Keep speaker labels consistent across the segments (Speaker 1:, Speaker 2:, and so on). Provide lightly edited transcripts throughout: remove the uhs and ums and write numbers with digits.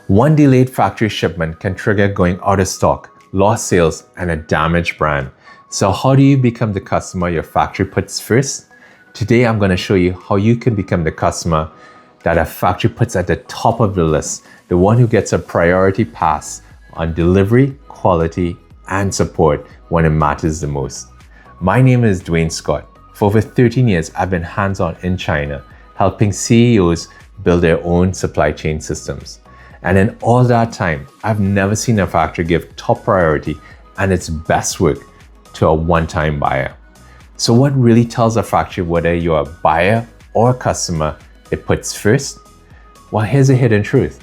Speaker 1: One delayed factory shipment can trigger going out of stock, lost sales, and a damaged brand. So how do you become the customer your factory puts first? Today, I'm going to show you how you can become the customer that a factory puts at the top of the list, the one who gets a priority pass on delivery, quality, and support when it matters the most. My name is Dwayne Scott. For over 13 years, I've been hands-on in China, helping CEOs build their own supply chain systems. And in all that time, I've never seen a factory give top priority and its best work to a one-time buyer. So what really tells a factory whether you're a buyer or a customer it puts first? Well, here's a hidden truth.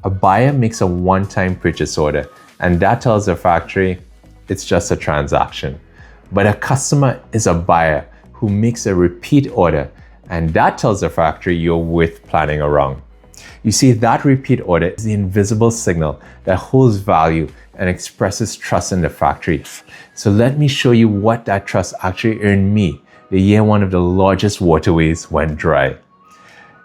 Speaker 1: A buyer makes a one-time purchase order, and that tells the factory it's just a transaction. But a customer is a buyer who makes a repeat order, and that tells the factory you're worth planning around. You see, that repeat order is the invisible signal that holds value and expresses trust in the factory. So let me show you what that trust actually earned me the year one of the largest waterways went dry.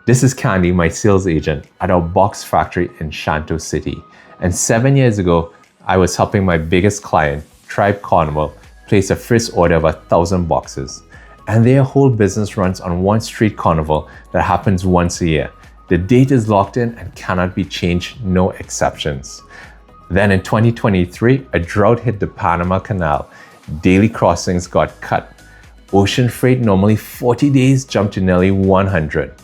Speaker 1: This is Candy, my sales agent at our box factory in Shantou City. And 7 years ago, I was helping my biggest client, Tribe Carnival, place a first order of 1,000 boxes. And their whole business runs on one street carnival that happens once a year. The date is locked in and cannot be changed, no exceptions. Then in 2023, a drought hit the Panama Canal. Daily crossings got cut. Ocean freight, normally 40 days, jumped to nearly 100.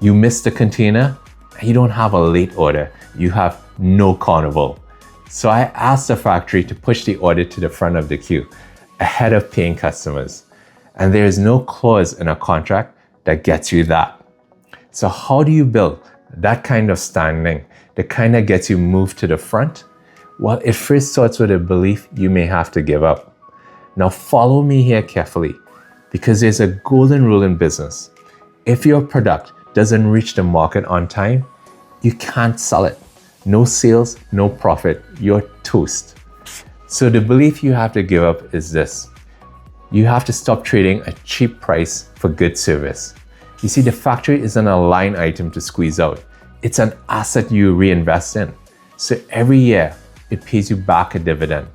Speaker 1: You missed the container, and you don't have a late order. You have no carnival. So I asked the factory to push the order to the front of the queue, ahead of paying customers. And there is no clause in a contract that gets you that. So how do you build that kind of standing, the kind that gets you moved to the front? Well, it first starts with a belief you may have to give up. Now follow me here carefully, because there's a golden rule in business. If your product doesn't reach the market on time, you can't sell it. No sales, no profit, you're toast. So the belief you have to give up is this. You have to stop trading a cheap price for good service. You see, the factory isn't a line item to squeeze out. It's an asset you reinvest in. So every year, it pays you back a dividend,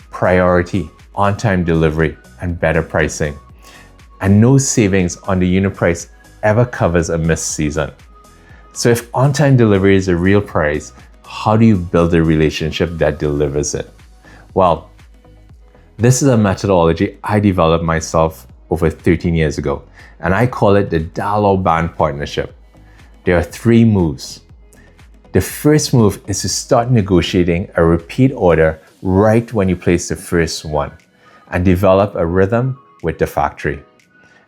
Speaker 1: priority, on-time delivery, and better pricing. And no savings on the unit price ever covers a missed season. So if on-time delivery is a real prize, how do you build a relationship that delivers it? Well, this is a methodology I developed myself over 13 years ago, and I call it the Dialogue Band Partnership. There are 3 moves. The first move is to start negotiating a repeat order right when you place the first one and develop a rhythm with the factory.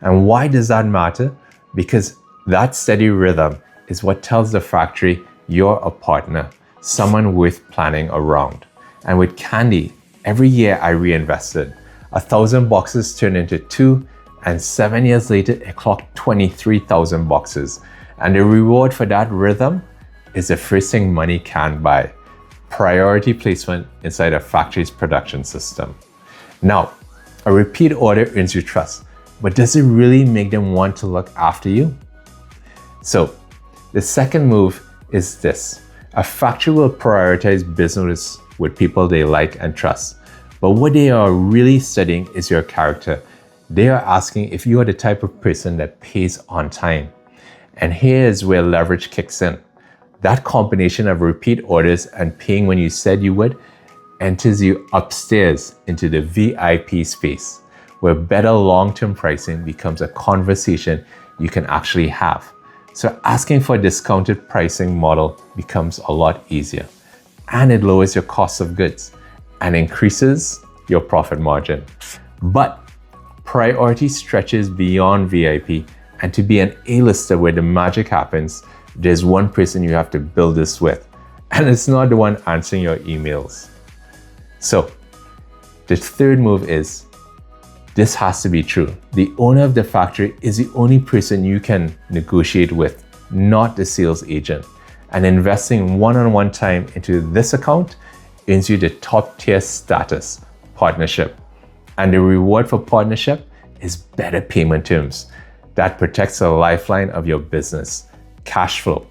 Speaker 1: And why does that matter? Because that steady rhythm is what tells the factory you're a partner, someone worth planning around. And with Candy, every year I reinvested. 1,000 boxes turned into 2, and 7 years later, it clocked 23,000 boxes. And the reward for that rhythm is the first thing money can't buy: priority placement inside a factory's production system. Now, a repeat order earns you trust, but does it really make them want to look after you? So, the second move is this. A factory will prioritize business with people they like and trust. But what they are really studying is your character. They are asking if you are the type of person that pays on time. And here is where leverage kicks in. That combination of repeat orders and paying when you said you would enters you upstairs into the VIP space, where better long-term pricing becomes a conversation you can actually have. So asking for a discounted pricing model becomes a lot easier, and it lowers your cost of goods and increases your profit margin. But priority stretches beyond VIP, and to be an A-lister where the magic happens, there's one person you have to build this with, and it's not the one answering your emails. So the third move is, this has to be true. The owner of the factory is the only person you can negotiate with, not the sales agent. And investing one-on-one time into this account earns you the top tier status, partnership. And the reward for partnership is better payment terms that protects the lifeline of your business, cash flow.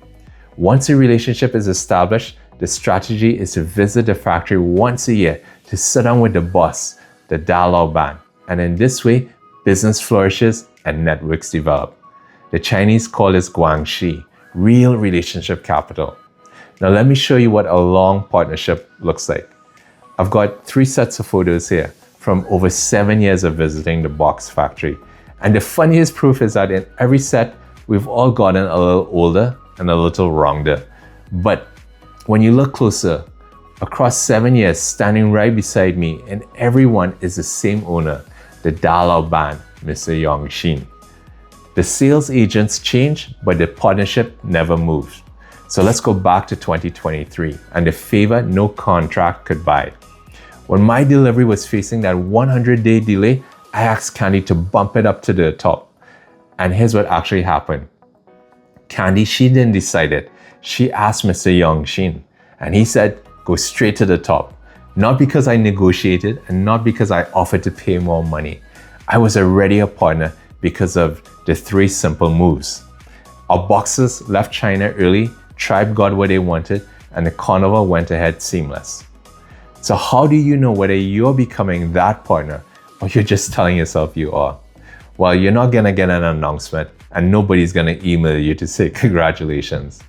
Speaker 1: Once a relationship is established, the strategy is to visit the factory once a year to sit down with the boss, the Dalao Ban. And in this way, business flourishes and networks develop. The Chinese call this guangxi, real relationship capital. Now let me show you what a long partnership looks like. I've got 3 sets of photos here from over 7 years of visiting the box factory. And the funniest proof is that in every set, we've all gotten a little older and a little rounder. But when you look closer, across 7 years, standing right beside me, and everyone is the same owner, the Dalao Ban, Mr. Yongxin. The sales agents change, but the partnership never moves. So let's go back to 2023 and the favor no contract could buy. When my delivery was facing that 100-day delay, I asked Candy to bump it up to the top. And here's what actually happened. Candy, she didn't decide it. She asked Mr. Yongxin, and he said, go straight to the top. Not because I negotiated and not because I offered to pay more money. I was already a partner because of the 3 simple moves. Our boxes left China early, Tribe got what they wanted, and the carnival went ahead seamless. So how do you know whether you're becoming that partner or you're just telling yourself you are? Well, you're not gonna get an announcement and nobody's gonna email you to say congratulations.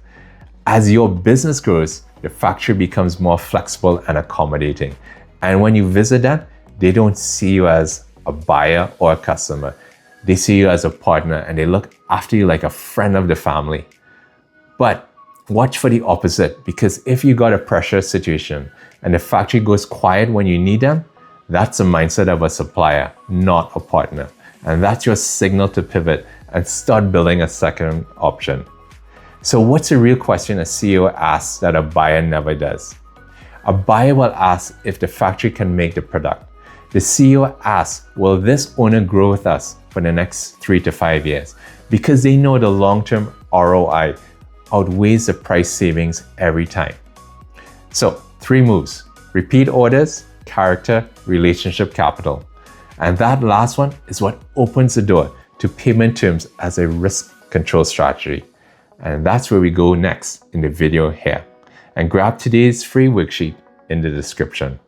Speaker 1: As your business grows, the factory becomes more flexible and accommodating. And when you visit them, they don't see you as a buyer or a customer. They see you as a partner and they look after you like a friend of the family. But watch for the opposite, because if you got a pressure situation and the factory goes quiet when you need them, that's the mindset of a supplier, not a partner. And that's your signal to pivot and start building a second option. So what's the real question a CEO asks that a buyer never does? A buyer will ask if the factory can make the product. The CEO asks, will this owner grow with us for the next 3 to 5 years? Because they know the long-term ROI outweighs the price savings every time. So 3 moves: repeat orders, character, relationship capital. And that last one is what opens the door to payment terms as a risk control strategy. And that's where we go next in the video here. And grab today's free worksheet in the description.